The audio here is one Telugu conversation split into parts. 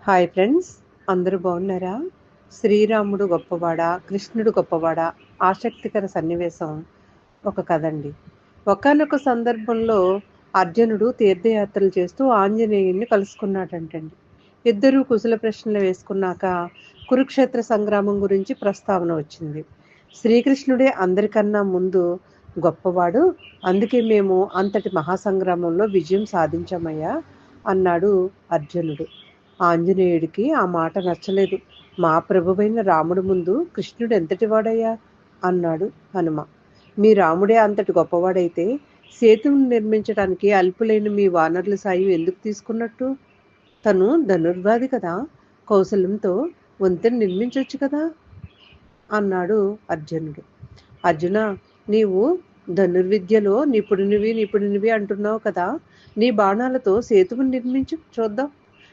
హాయ్ ఫ్రెండ్స్, అందరూ బాగున్నారా? శ్రీరాముడు గొప్పవాడా, కృష్ణుడు గొప్పవాడా? ఆసక్తికర సన్నివేశం ఒక కథ అండి. ఒకానొక సందర్భంలో అర్జునుడు తీర్థయాత్రలు చేస్తూ ఆంజనేయుణ్ణి కలుసుకున్నాడంటండి. ఇద్దరూ కుశల ప్రశ్నలు వేసుకున్నాక కురుక్షేత్ర సంగ్రామం గురించి ప్రస్తావన వచ్చింది. శ్రీకృష్ణుడే అందరికన్నా ముందు గొప్పవాడు, అందుకే మేము అంతటి మహాసంగ్రామంలో విజయం సాధించామయ్యా అన్నాడు అర్జునుడు. ఆంజనేయుడికి ఆ మాట నచ్చలేదు. మా ప్రభువైన రాముడు ముందు కృష్ణుడు ఎంతటివాడయ్యా అన్నాడు హనుమ. మీ రాముడే అంతటి గొప్పవాడైతే సేతువును నిర్మించడానికి అల్పులైన మీ వానరుల సాయం ఎందుకు తీసుకున్నట్టు? తను ధనుర్వాది కదా, కౌశలంతో వంతెన నిర్మించవచ్చు కదా అన్నాడు అర్జునుడు. అర్జున, నీవు ధనుర్విద్యలో నిపుణునివి అంటున్నావు కదా, నీ బాణాలతో సేతువును నిర్మించు చూద్దాం.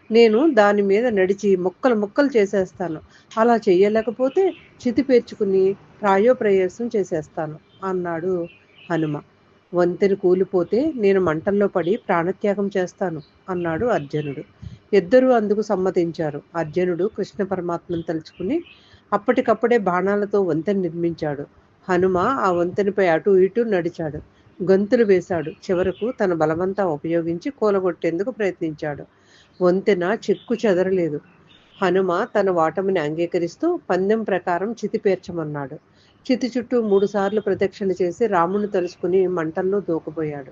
నేను దాని మీద నడిచి ముక్కలు ముక్కలు చేసేస్తాను. అలా చెయ్యలేకపోతే చితి పేర్చుకుని ప్రాయోప్రయాసం చేసేస్తాను అన్నాడు హనుమ. వంతెన కూలిపోతే నేను మంటల్లో పడి ప్రాణత్యాగం చేస్తాను అన్నాడు అర్జునుడు. ఇద్దరూ అందుకు సమ్మతించారు. అర్జునుడు కృష్ణ పరమాత్మను తలుచుకుని అప్పటికప్పుడే బాణాలతో వంతెన నిర్మించాడు. హనుమ ఆ వంతెనపై అటు ఇటు నడిచాడు, గంతులు వేశాడు. చివరకు తన బలమంతా ఉపయోగించి కూలగొట్టేందుకు ప్రయత్నించాడు. వంతెన చెక్కు చెదరలేదు. హనుమ తన ఓటమిని అంగీకరిస్తూ పందెం ప్రకారం చితి పేర్చమన్నాడు. చితి చుట్టూ 3 సార్లు ప్రదక్షిణ చేసి రాముని తలుచుకుని మంటల్లో దూకపోయాడు.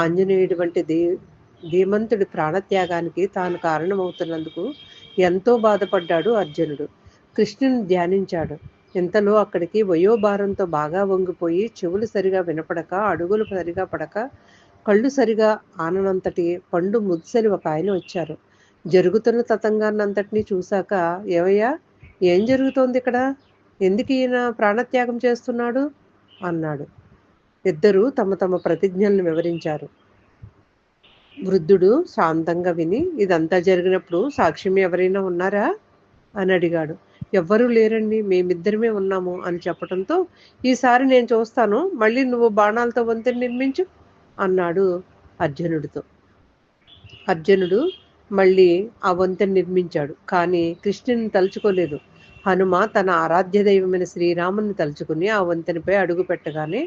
ఆంజనేయుడి వంటి ధీమంతుడి ప్రాణత్యాగానికి తాను కారణమవుతున్నందుకు ఎంతో బాధపడ్డాడు అర్జునుడు. కృష్ణుని ధ్యానించాడు. ఇంతలో అక్కడికి వయోభారంతో బాగా వంగిపోయి చెవులు సరిగా వినపడక, అడుగులు సరిగా పడక, కళ్ళు సరిగా ఆననంతటి పండు ముద్దుసరి ఒక ఆయన వచ్చారు. జరుగుతున్న తతంగాన్నంతటినీ చూశాక, ఏవయ్యా, ఏం జరుగుతోంది ఇక్కడ? ఎందుకు ఈయన ప్రాణత్యాగం చేస్తున్నాడు అన్నాడు. ఇద్దరూ తమ తమ ప్రతిజ్ఞలను వివరించారు. వృద్ధుడు శాంతంగా విని, ఇదంతా జరిగినప్పుడు సాక్ష్యం ఎవరైనా ఉన్నారా అని అడిగాడు. ఎవ్వరూ లేరండి, మేమిద్దరమే ఉన్నాము అని చెప్పడంతో, ఈసారి నేను చూస్తాను, మళ్ళీ నువ్వు బాణాలతో వంతెన నిర్మించు అన్నాడు అర్జునుడితో. అర్జునుడు మళ్ళీ ఆ వంతెన నిర్మించాడు. కానీ కృష్ణుని తలుచుకోలేదు. హనుమ తన ఆరాధ్య దైవమైన శ్రీరాముని తలుచుకుని ఆ వంతెనపై అడుగు పెట్టగానే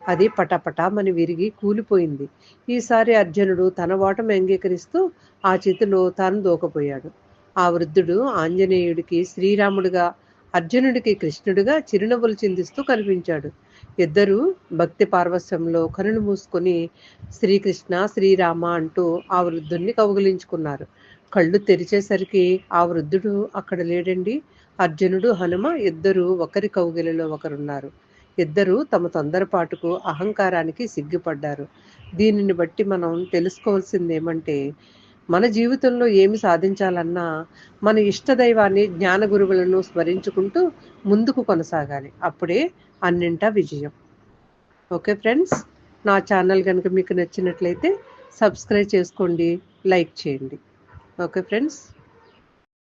అది పటపటామని విరిగి కూలిపోయింది. ఈసారి అర్జునుడు తన ఓటమి అంగీకరిస్తూ ఆ చితిలో తాను దూకపోయాడు. ఆ వృద్ధుడు ఆంజనేయుడికి శ్రీరాముడిగా, అర్జునుడికి కృష్ణుడిగా చిరునవ్వులు చిందిస్తూ కనిపించాడు. ఇద్దరూ భక్తి పార్వస్యంలో కనులు మూసుకొని శ్రీకృష్ణ శ్రీరామ అంటూ ఆ వృద్ధుణ్ణి కౌగిలించుకున్నారు. కళ్ళు తెరిచేసరికి ఆ వృద్ధుడు అక్కడ లేడండి. అర్జునుడు, హనుమ ఇద్దరూ ఒకరి కౌగిలిలో ఒకరున్నారు. ఇద్దరూ తమ తొందరపాటుకు, అహంకారానికి సిగ్గుపడ్డారు. దీనిని బట్టి మనం తెలుసుకోవాల్సింది ఏమంటే, మన జీవితంలో ఏమి సాధించాలన్నా మన ఇష్టదైవాన్ని, జ్ఞాన గురువులను స్మరించుకుంటూ ముందుకు కొనసాగాలి. అప్పుడే అన్నింటా విజయం. ఓకే ఫ్రెండ్స్, నా ఛానల్ కనుక మీకు నచ్చినట్లయితే సబ్స్క్రైబ్ చేసుకోండి, లైక్ చేయండి. Okay friends.